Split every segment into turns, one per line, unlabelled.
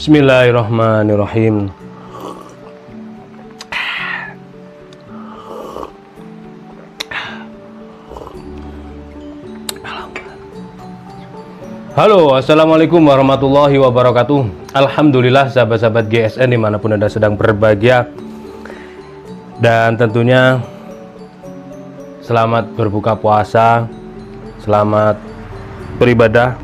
Bismillahirrahmanirrahim. Halo, assalamualaikum warahmatullahi wabarakatuh. Alhamdulillah sahabat-sahabat GSN dimanapun Anda sedang berbahagia. Dan tentunya selamat berbuka puasa, selamat beribadah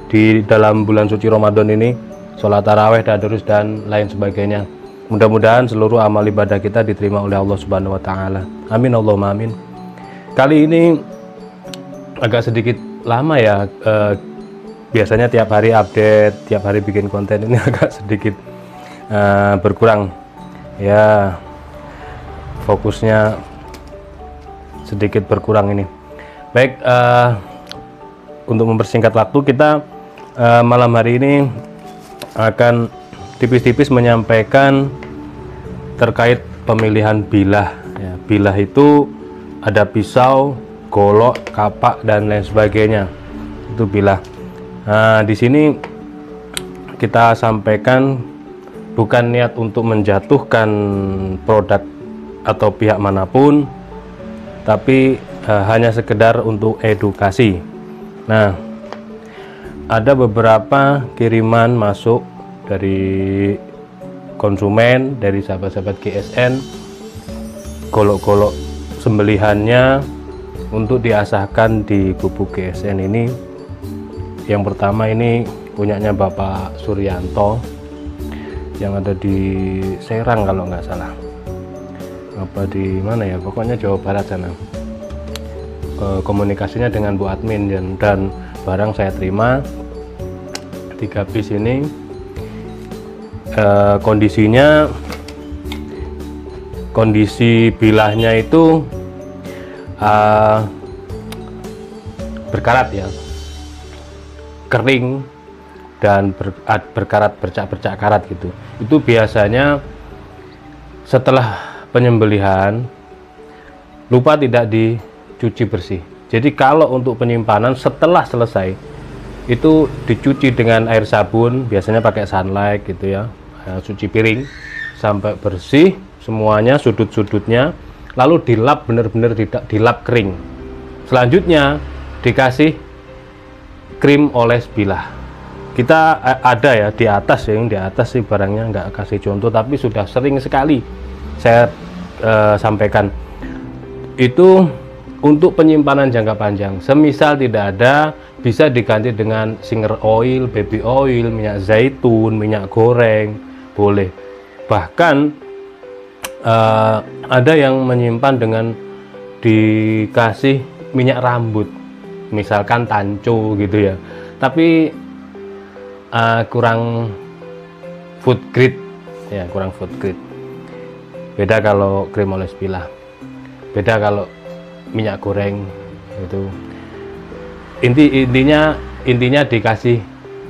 di dalam bulan suci Ramadan ini, sholat taraweh, tadarus dan lain sebagainya. Mudah-mudahan seluruh amal ibadah kita diterima oleh Allah Subhanahu wa taala. Amin Allahumma amin. Kali ini agak sedikit lama ya, biasanya tiap hari update, tiap hari bikin konten, ini agak sedikit berkurang ya, fokusnya sedikit berkurang ini. Baik, untuk mempersingkat waktu, kita malam hari ini akan tipis-tipis menyampaikan terkait pemilihan bilah ya. Bilah itu ada pisau, golok, kapak dan lain sebagainya, itu bilah. Nah, di sini kita sampaikan bukan niat untuk menjatuhkan produk atau pihak manapun, tapi hanya sekedar untuk edukasi. Nah, ada beberapa kiriman masuk dari konsumen, dari sahabat-sahabat GSN, golok-golok sembelihannya untuk diasahkan di gubuk GSN ini. Yang pertama ini punyanya Bapak Suryanto yang ada di Serang kalau nggak salah, apa di mana ya, pokoknya Jawa Barat sana. Komunikasinya dengan Bu Admin dan barang saya terima 3 piece ini. Kondisi bilahnya itu berkarat ya, kering dan berkarat, bercak-bercak karat gitu. Itu biasanya setelah penyembelihan lupa tidak dicuci bersih. Jadi kalau untuk penyimpanan setelah selesai itu dicuci dengan air sabun, biasanya pakai Sunlight gitu ya, cuci piring sampai bersih semuanya, sudut-sudutnya, lalu dilap, benar-benar dilap kering. Selanjutnya dikasih krim oles bilah. Kita ada ya di atas ya, yang di atas sih barangnya nggak kasih contoh, tapi sudah sering sekali saya sampaikan itu untuk penyimpanan jangka panjang. Semisal tidak ada, bisa diganti dengan singer oil, baby oil, minyak zaitun, minyak goreng, boleh. Bahkan ada yang menyimpan dengan dikasih minyak rambut, misalkan tanco gitu ya, tapi kurang food grade ya, kurang food grade. Beda kalau krim oles bilah, beda kalau minyak goreng itu. Intinya dikasih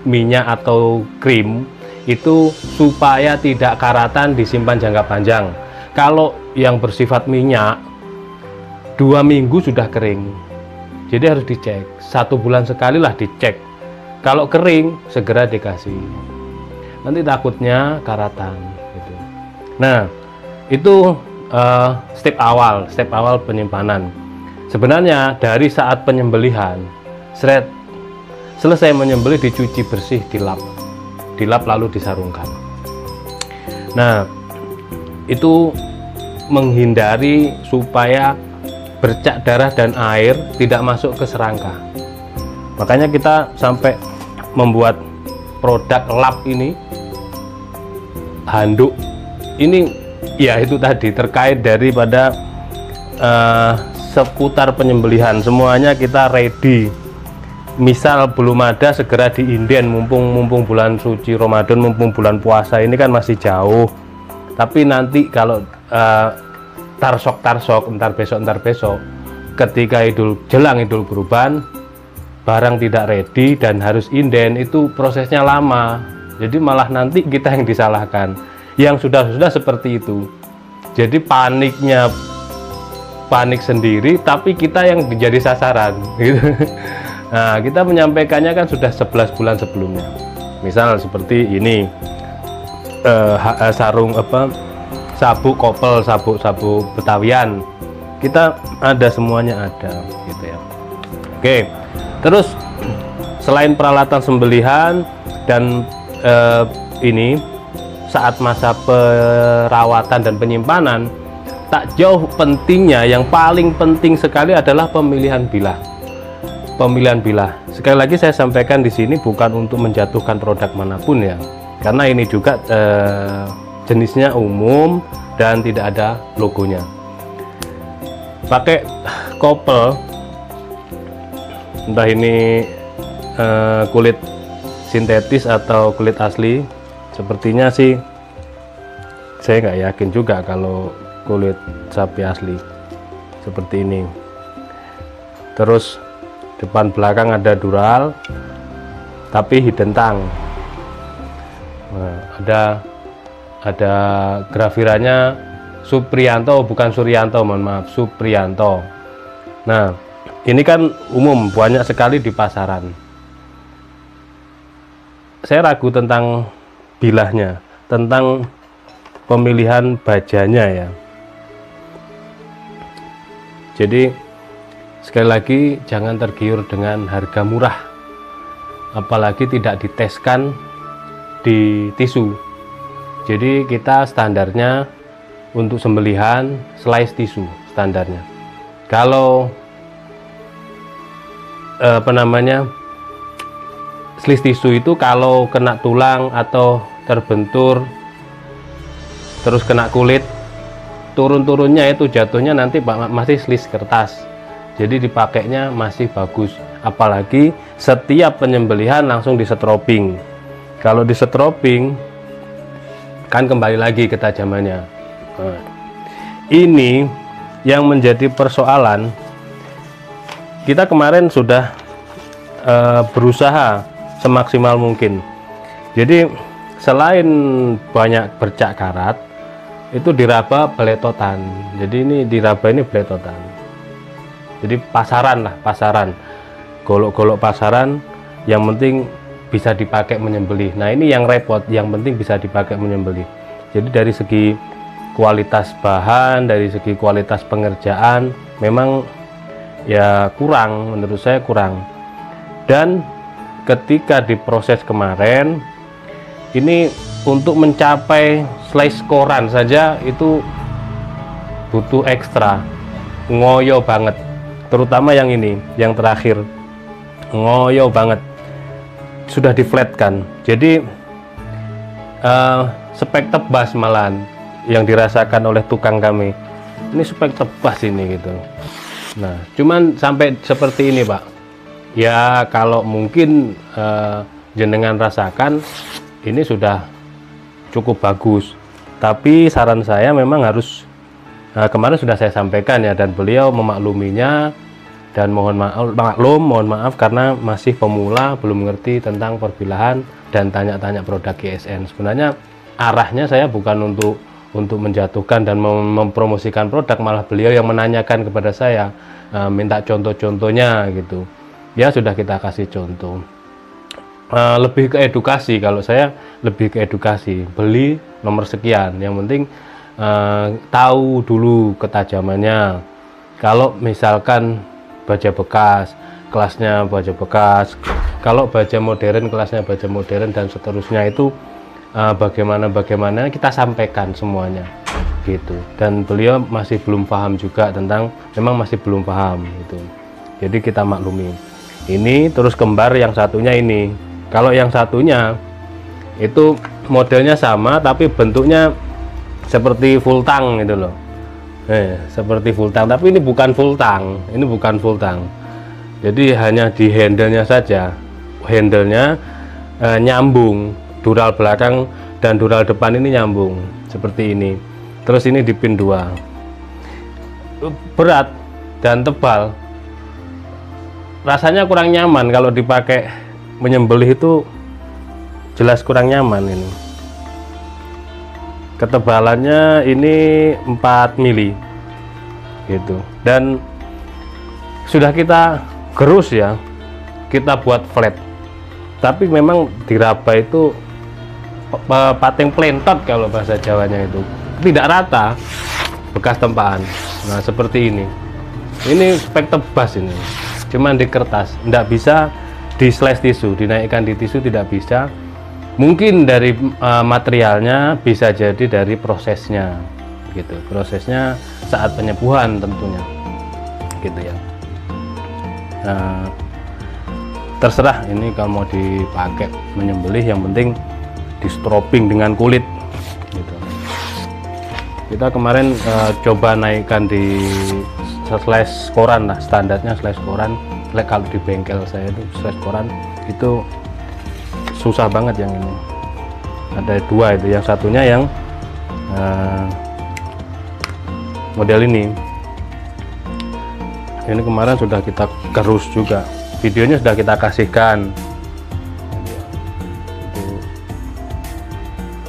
minyak atau krim itu supaya tidak karatan, disimpan jangka panjang. Kalau yang bersifat minyak 2 minggu sudah kering, jadi harus dicek, 1 bulan sekali lah dicek. Kalau kering segera dikasih, nanti takutnya karatan gitu. Nah, itu step awal penyimpanan. Sebenarnya dari saat penyembelihan, selesai menyembelih dicuci bersih, dilap lalu disarungkan. Nah, itu menghindari supaya bercak darah dan air tidak masuk ke serangka. Makanya kita sampai membuat produk lap ini, handuk ini ya, itu tadi terkait daripada seputar penyembelihan, semuanya kita ready. Misal belum ada, segera diinden, mumpung bulan suci Ramadan, mumpung bulan puasa ini kan masih jauh. Tapi nanti kalau tarsok entar besok ketika jelang Idul Kurban, barang tidak ready dan harus inden, itu prosesnya lama. Jadi malah nanti kita yang disalahkan, yang sudah seperti itu. Jadi panik sendiri, tapi kita yang menjadi sasaran gitu. Nah, kita menyampaikannya kan sudah 11 bulan sebelumnya. misal seperti ini, sarung sabuk kopel, sabuk betawian, kita ada, semuanya ada gitu ya. Oke, terus selain peralatan sembelihan dan ini saat masa perawatan dan penyimpanan, tak jauh pentingnya, yang paling penting sekali adalah pemilihan bilah. Pemilihan bilah. Sekali lagi saya sampaikan di sini bukan untuk menjatuhkan produk manapun ya, karena ini juga jenisnya umum dan tidak ada logonya. Pakai kopel, entah ini kulit sintetis atau kulit asli, sepertinya sih saya nggak yakin juga kalau kulit sapi asli seperti ini. Terus depan belakang ada dural tapi hidden tang. Nah, ada grafirannya Supriyanto, bukan Suryanto, mohon maaf, Supriyanto. Nah, ini kan umum, banyak sekali di pasaran. Saya ragu tentang bilahnya, tentang pemilihan bajanya ya. Jadi sekali lagi, jangan tergiur dengan harga murah, apalagi tidak diteskan di tisu. Jadi kita standarnya untuk sembelihan slice tisu standarnya. Kalau slice tisu itu kalau kena tulang atau terbentur terus kena kulit, turun-turunnya itu jatuhnya nanti masih slice kertas. Jadi dipakainya masih bagus, apalagi setiap penyembelihan langsung disetroping. Kalau disetroping kan kembali lagi ketajamannya. Nah, ini yang menjadi persoalan. Kita kemarin sudah berusaha semaksimal mungkin. Jadi selain banyak bercak karat, itu diraba beletotan. Jadi ini diraba ini beletotan. Jadi pasaran lah, pasaran, golok-golok pasaran, yang penting bisa dipakai menyembelih. Nah ini yang repot, yang penting bisa dipakai menyembelih. Jadi dari segi kualitas bahan, dari segi kualitas pengerjaan, memang ya kurang, menurut saya kurang. Dan ketika diproses kemarin, ini untuk mencapai slice koran saja itu butuh ekstra, ngoyo banget. Terutama yang ini, yang terakhir, ngoyo banget, sudah diflatkan. Jadi spek tebas malahan yang dirasakan oleh tukang kami. Ini spek tebas ini gitu. Nah, cuman sampai seperti ini Pak. Ya kalau mungkin jenengan rasakan ini sudah cukup bagus. Tapi saran saya memang harus, kemarin sudah saya sampaikan ya, dan beliau memakluminya, dan mohon maaf karena masih pemula, belum mengerti tentang perbilahan dan tanya-tanya produk GSN. Sebenarnya arahnya saya bukan untuk menjatuhkan dan mempromosikan produk, malah beliau yang menanyakan kepada saya, minta contoh-contohnya gitu. Ya sudah kita kasih contoh. Lebih ke edukasi, kalau saya lebih ke edukasi, beli nomor sekian, yang penting tahu dulu ketajamannya. Kalau misalkan baja bekas, kelasnya baja bekas, kalau baja modern, kelasnya baja modern, dan seterusnya, itu bagaimana kita sampaikan semuanya gitu. Dan beliau masih belum paham juga tentang, memang masih belum paham gitu. Jadi kita maklumi. Ini terus kembar yang satunya ini. Kalau yang satunya itu modelnya sama tapi bentuknya seperti full tang gitu loh. Seperti full tang, tapi ini bukan full tang. Ini bukan full tang. Jadi hanya di handle-nya saja. Handle-nya nyambung, dural belakang dan dural depan ini nyambung seperti ini. Terus ini dipin 2. Berat dan tebal. Rasanya kurang nyaman kalau dipakai menyembelih, itu jelas kurang nyaman. Ini ketebalannya ini 4 mili gitu, dan sudah kita gerus ya, kita buat flat tapi memang diraba itu pating plentot kalau bahasa Jawanya, itu tidak rata bekas tempaan. Nah seperti ini spek tebas, ini cuman di kertas, tidak bisa di slash tisu, dinaikkan di tisu tidak bisa. Mungkin dari materialnya, bisa jadi dari prosesnya gitu, prosesnya saat penyepuhan tentunya gitu ya. Nah, terserah ini kalau mau dipakai menyembelih, yang penting di stroping dengan kulit gitu. Kita kemarin coba naikkan di slash koran lah, standarnya slash koran. Kalau di bengkel saya itu slash koran itu susah banget. Yang ini ada dua, itu yang satunya yang model ini kemarin sudah kita gerus juga, videonya sudah kita kasihkan. Itu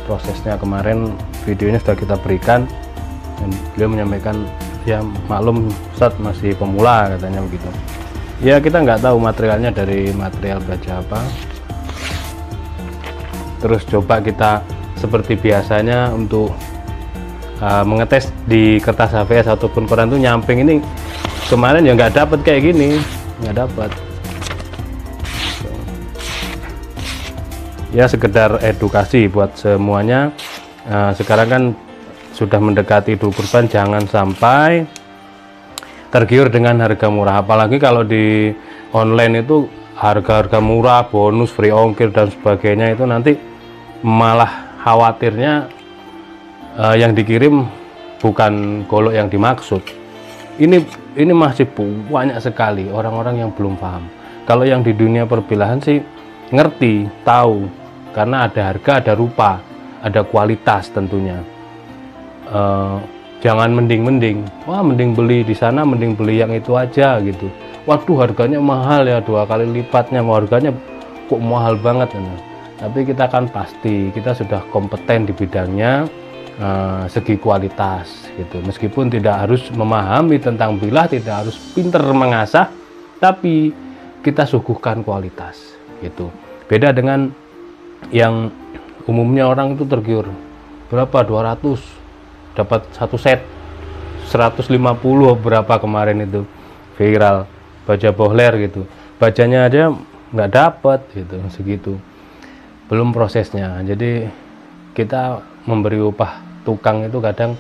prosesnya kemarin, videonya sudah kita berikan, dan beliau menyampaikan ya maklum Ustadz masih pemula katanya begitu. Ya kita nggak tahu materialnya dari material baja apa. Terus coba kita seperti biasanya untuk mengetes di kertas HVS ataupun koran itu nyamping. Ini kemarin ya nggak dapat kayak gini, nggak dapat. Ya sekedar edukasi buat semuanya. Sekarang kan sudah mendekati Idul Kurban, jangan sampai tergiur dengan harga murah. Apalagi kalau di online itu harga-harga murah, bonus, free ongkir dan sebagainya, itu nanti malah khawatirnya yang dikirim bukan golok yang dimaksud. Ini masih banyak sekali orang-orang yang belum paham. Kalau yang di dunia perbilahan sih ngerti, tahu, karena ada harga, ada rupa, ada kualitas tentunya. Jangan mending-mending, wah mending beli di sana, mending beli yang itu aja gitu. Waduh harganya mahal ya, 2 kali lipatnya, harganya kok mahal banget. Tapi kita kan pasti kita sudah kompeten di bidangnya, segi kualitas gitu. Meskipun tidak harus memahami tentang bilah, tidak harus pinter mengasah, tapi kita suguhkan kualitas gitu. Beda dengan yang umumnya orang itu tergiur berapa, 200 dapat satu set, 150 berapa kemarin itu viral baja bohler gitu, bajanya aja nggak dapat gitu, segitu belum prosesnya. Jadi kita memberi upah tukang itu kadang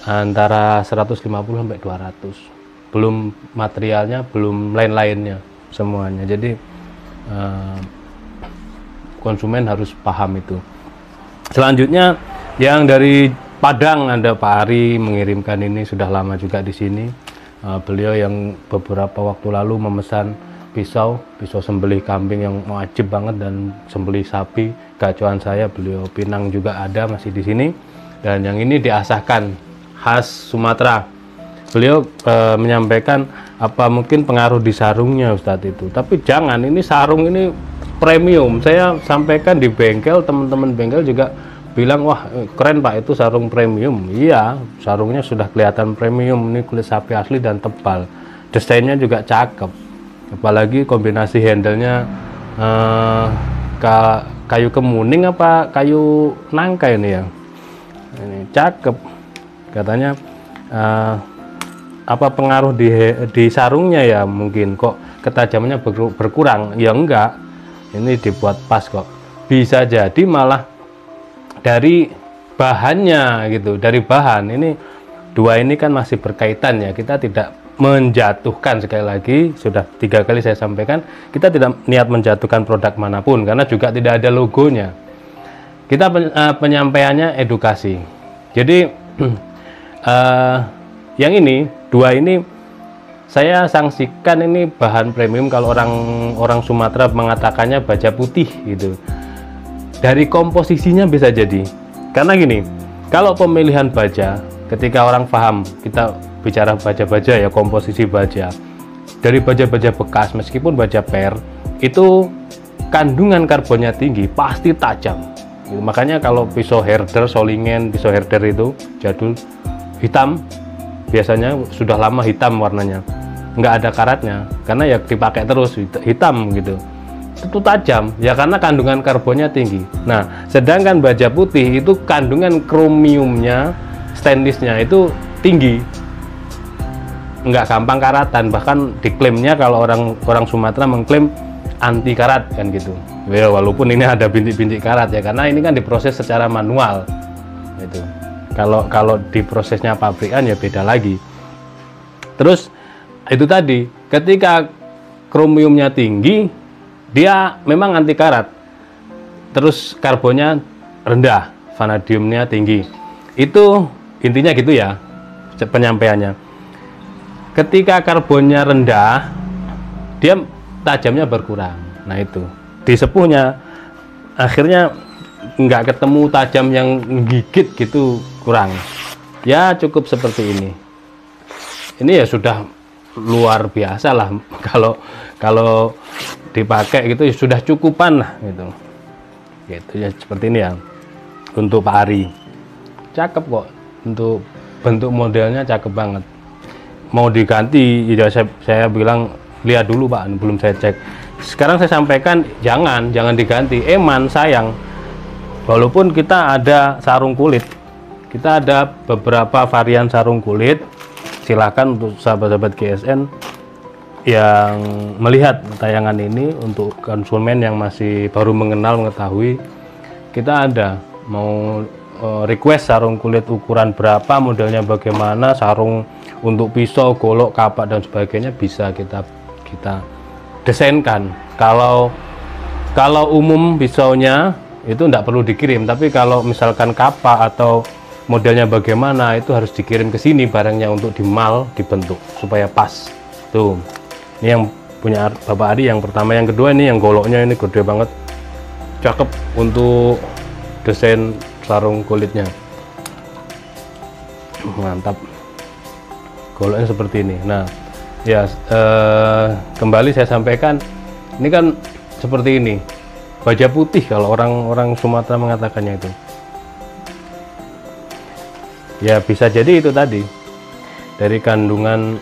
antara 150 sampai 200, belum materialnya, belum lain-lainnya semuanya. Jadi konsumen harus paham itu. Selanjutnya yang dari Padang, ada Pak Ari mengirimkan ini, sudah lama juga di sini. Beliau yang beberapa waktu lalu memesan pisau sembelih kambing yang wajib banget, dan sembelih sapi gacuan saya, beliau pinang juga ada masih di sini. Dan yang ini diasahkan khas Sumatera. Beliau menyampaikan apa mungkin pengaruh di sarungnya Ustadz itu, tapi jangan, ini sarung ini premium. Saya sampaikan di bengkel, teman-teman bengkel juga bilang wah keren Pak, itu sarung premium. Iya, sarungnya sudah kelihatan premium, ini kulit sapi asli dan tebal, desainnya juga cakep, apalagi kombinasi handle-nya kayu kemuning apa kayu nangka ini ya, ini cakep katanya. Apa pengaruh di sarungnya ya, mungkin kok ketajamannya berkurang. Ya enggak, ini dibuat pas kok. Bisa jadi malah dari bahannya gitu, dari bahan. Ini dua ini kan masih berkaitan ya, kita tidak menjatuhkan. Sekali lagi sudah 3 kali saya sampaikan, kita tidak niat menjatuhkan produk manapun karena juga tidak ada logonya. Kita penyampaiannya edukasi. Jadi yang ini dua ini saya sanksikan, ini bahan premium. Kalau orang Sumatera mengatakannya baja putih gitu. Dari komposisinya bisa jadi, karena gini, kalau pemilihan baja, ketika orang paham, kita bicara baja-baja ya, komposisi baja dari baja-baja bekas, meskipun baja per itu kandungan karbonnya tinggi, pasti tajam. Makanya kalau pisau herder Solingen, pisau herder itu jadul hitam, biasanya sudah lama hitam warnanya, nggak ada karatnya, karena ya dipakai terus hitam gitu. itu tajam ya karena kandungan karbonnya tinggi. Nah, sedangkan baja putih itu kandungan kromiumnya, stainlessnya itu tinggi, nggak gampang karatan. Bahkan diklaimnya kalau orang Sumatera mengklaim anti karat kan gitu ya, walaupun ini ada bintik-bintik karat ya karena ini kan diproses secara manual itu. Kalau diprosesnya pabrikan ya beda lagi. Terus itu tadi, ketika kromiumnya tinggi dia memang anti karat, terus karbonnya rendah, vanadiumnya tinggi, itu intinya gitu ya penyampaiannya. Ketika karbonnya rendah dia tajamnya berkurang. Nah itu di sepuhnya akhirnya nggak ketemu tajam yang gigit gitu, kurang ya, cukup seperti ini ya sudah luar biasa lah. Kalau dipakai gitu ya sudah cukupan lah gitu ya, seperti ini ya untuk Pak Ari. Cakep kok, untuk bentuk modelnya cakep banget. Mau diganti ya saya bilang lihat dulu Pak, belum saya cek. Sekarang saya sampaikan jangan diganti, eman, sayang. Walaupun kita ada sarung kulit, kita ada beberapa varian sarung kulit, silahkan untuk sahabat-sahabat GSN yang melihat tayangan ini, untuk konsumen yang masih baru mengetahui, kita ada mau request sarung kulit ukuran berapa, modelnya bagaimana, sarung untuk pisau, golok, kapak dan sebagainya bisa kita desainkan. Kalau umum pisaunya itu tidak perlu dikirim, tapi kalau misalkan kapak atau modelnya bagaimana itu harus dikirim ke sini barangnya untuk dimal, dibentuk supaya pas. Tuh, ini yang punya Bapak Ari yang pertama. Yang kedua ini yang goloknya ini gede banget, cakep untuk desain sarung kulitnya, mantap. Goloknya seperti ini. Nah ya, kembali saya sampaikan, ini kan seperti ini, baja putih kalau orang Sumatera mengatakannya itu ya, bisa jadi itu tadi dari kandungan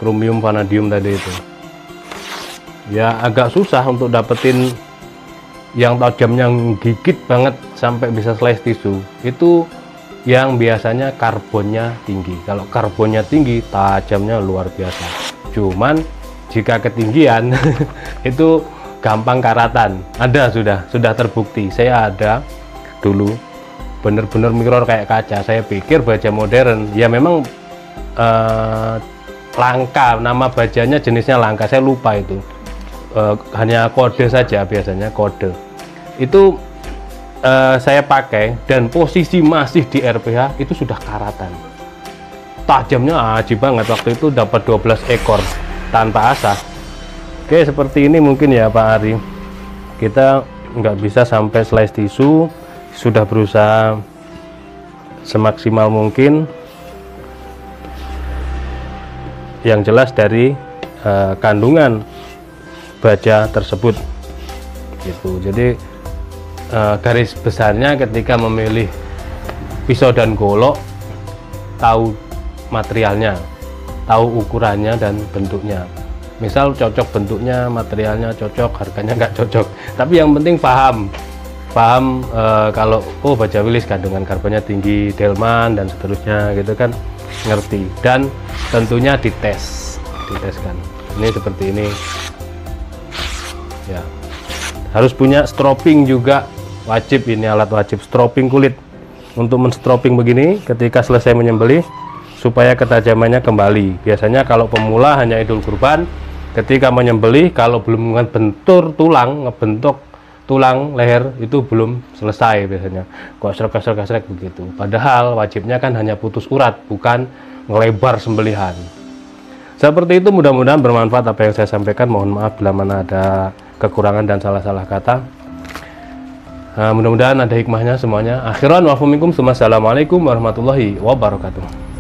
kromium, vanadium tadi itu ya, agak susah untuk dapetin yang tajamnya gigit banget sampai bisa slice tisu. Itu yang biasanya karbonnya tinggi. Kalau karbonnya tinggi, tajamnya luar biasa. Cuman jika ketinggian itu gampang karatan. Ada, sudah terbukti. Saya ada dulu bener-bener mirror kayak kaca. Saya pikir baja modern ya, memang langka, nama bajanya jenisnya langka, saya lupa itu. Hanya kode saja, biasanya kode itu saya pakai dan posisi masih di RPH itu sudah karatan, tajamnya ajib banget. Waktu itu dapat 12 ekor tanpa asah. Oke, seperti ini mungkin ya Pak Ari, kita nggak bisa sampai slice tisu, sudah berusaha semaksimal mungkin. Yang jelas dari kandungan baja tersebut gitu. Jadi garis besarnya ketika memilih pisau dan golok, tahu materialnya, tahu ukurannya dan bentuknya. Misal cocok bentuknya, materialnya cocok, harganya nggak cocok, tapi yang penting paham kalau oh baja Willys kandungan karbonnya tinggi, delman dan seterusnya gitu kan, ngerti. Dan tentunya diteskan. Ini seperti ini ya, harus punya stropping juga wajib. Ini alat wajib, stropping kulit untuk menstroping begini ketika selesai menyembelih supaya ketajamannya kembali. Biasanya kalau pemula hanya Idul Kurban, ketika menyembelih kalau belum ngebentur tulang, ngebentuk tulang leher itu belum selesai biasanya, kok srek begitu. Padahal wajibnya kan hanya putus urat, bukan ngelebar sembelihan. Seperti itu, mudah-mudahan bermanfaat apa yang saya sampaikan. Mohon maaf bila mana ada kekurangan dan salah-salah kata. Mudah-mudahan ada hikmahnya semuanya. Akhiran wa minkum, assalamualaikum warahmatullahi wabarakatuh.